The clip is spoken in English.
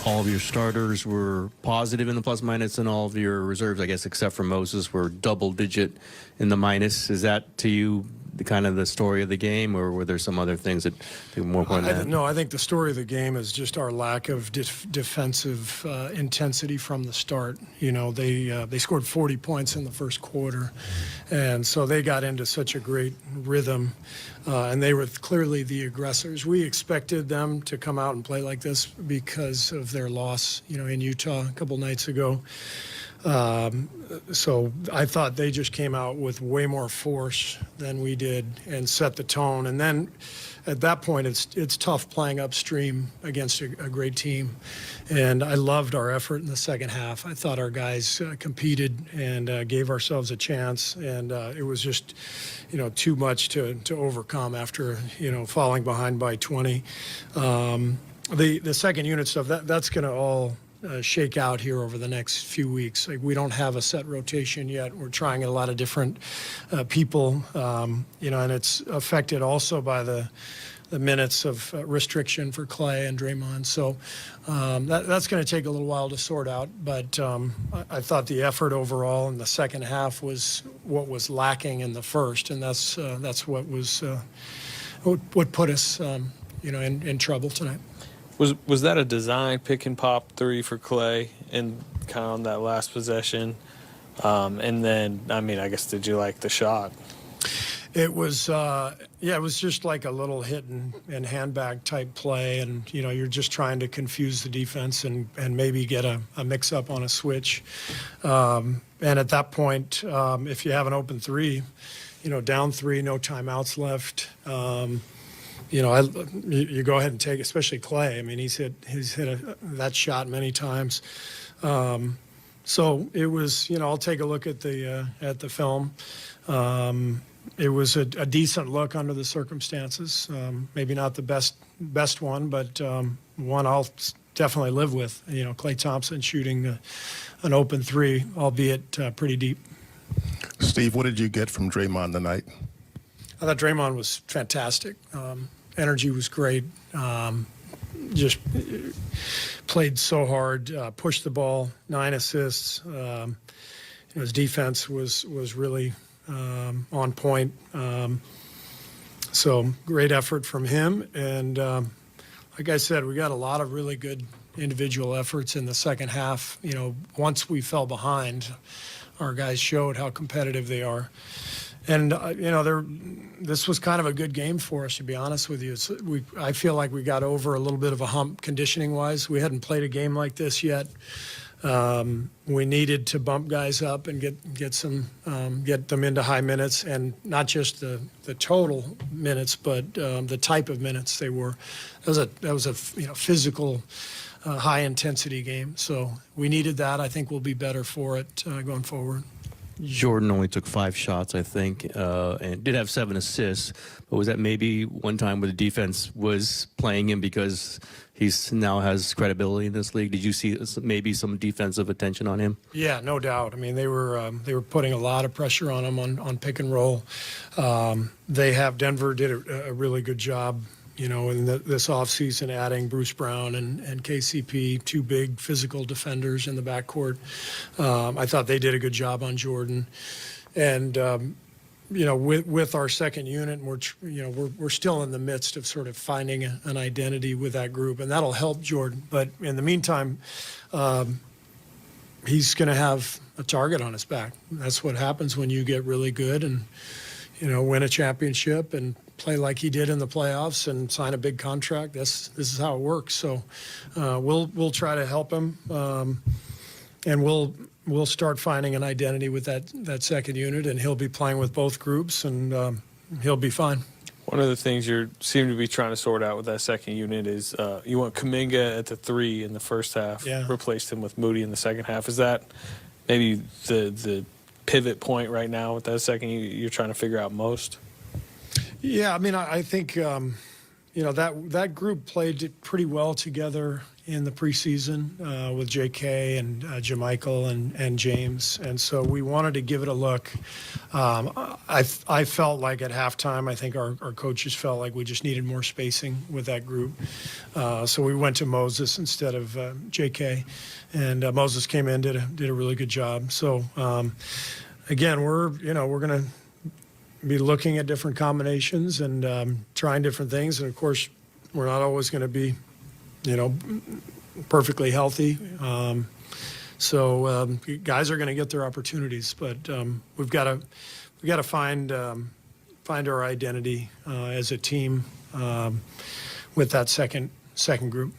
all of your starters were positive in the plus minus, and all of your reserves, I guess, except for Moses, were double digit in the minus. Is that to you the kind of the story of the game, or were there some other things that were more important than that? No, I think the story of the game is just our lack of defensive intensity from the start. You know, they scored 40 points in the first quarter, and so they got into such a great rhythm, and they were clearly the aggressors. We expected them to come out and play like this because of their loss, you know, in Utah a couple nights ago. So I thought they just came out with way more force than we did and set the tone. And then at that point, it's tough playing upstream against a great team. And I loved our effort in the second half. I thought our guys competed and gave ourselves a chance. And it was just, you know, too much to overcome after, you know, falling behind by 20. The second unit stuff, that's going to all shake out here over the next few weeks. Like, we don't have a set rotation yet. We're trying a lot of different people, you know, and it's affected also by the minutes of restriction for Clay and Draymond. So that's going to take a little while to sort out. But I thought the effort overall in the second half was what was lacking in the first, and that's what was what put us, you know, in trouble tonight. Was that a design pick and pop three for Clay and kind of on that last possession? And then, I mean, I guess, did you like the shot? It was, yeah, it was just like a little hit and handbag type play. And, you know, you're just trying to confuse the defense and maybe get a mix up on a switch. And at that point, if you have an open three, you know, down three, no timeouts left, you know, you go ahead and take, especially Clay. I mean, he's hit that shot many times. So it was, you know, I'll take a look at the film. It was a decent look under the circumstances. Maybe not the best one, but one I'll definitely live with. You know, Klay Thompson shooting an open three, albeit pretty deep. Steve, what did you get from Draymond tonight? I thought Draymond was fantastic. Energy was great. Just played so hard, pushed the ball, 9 assists. His defense was really on point. So great effort from him. And like I said, we got a lot of really good individual efforts in the second half. You know, once we fell behind, our guys showed how competitive they are. And, you know, this was kind of a good game for us, to be honest with you. I feel like we got over a little bit of a hump conditioning-wise. We hadn't played a game like this yet. We needed to bump guys up and get them into high minutes, and not just the total minutes, but the type of minutes they were. That was a you know, physical, high-intensity game. So we needed that. I think we'll be better for it going forward. Jordan only took 5 shots, I think, and did have 7 assists. But was that maybe one time where the defense was playing him because he's now has credibility in this league? Did you see maybe some defensive attention on him? Yeah, no doubt. I mean, they were putting a lot of pressure on him on pick and roll. Denver did a really good job, you know, in this offseason, adding Bruce Brown and KCP, 2 big physical defenders in the backcourt. I thought they did a good job on Jordan. And, you know, with our second unit, we're still in the midst of sort of finding an identity with that group, and that'll help Jordan. But in the meantime, he's going to have a target on his back. That's what happens when you get really good and, you know, win a championship and play like he did in the playoffs and sign a big contract. This is how it works. So we'll try to help him, and we'll start finding an identity with that second unit, and he'll be playing with both groups, and he'll be fine. One of the things you seem to be trying to sort out with that second unit is you want Kuminga at the 3 in the first half, replaced him with Moody in the second half. Is that maybe the pivot point right now with that second you're trying to figure out most? Yeah, I mean, I think, you that group played pretty well together in the preseason with J.K. and Jamichael and James, and so we wanted to give it a look. I felt like at halftime, I think our coaches felt like we just needed more spacing with that group, so we went to Moses instead of J.K. And Moses came in, did a really good job. So again, we're going to be looking at different combinations and trying different things. And of course, we're not always going to be, perfectly healthy. So guys are going to get their opportunities, but we've got to find our identity as a team with that second group.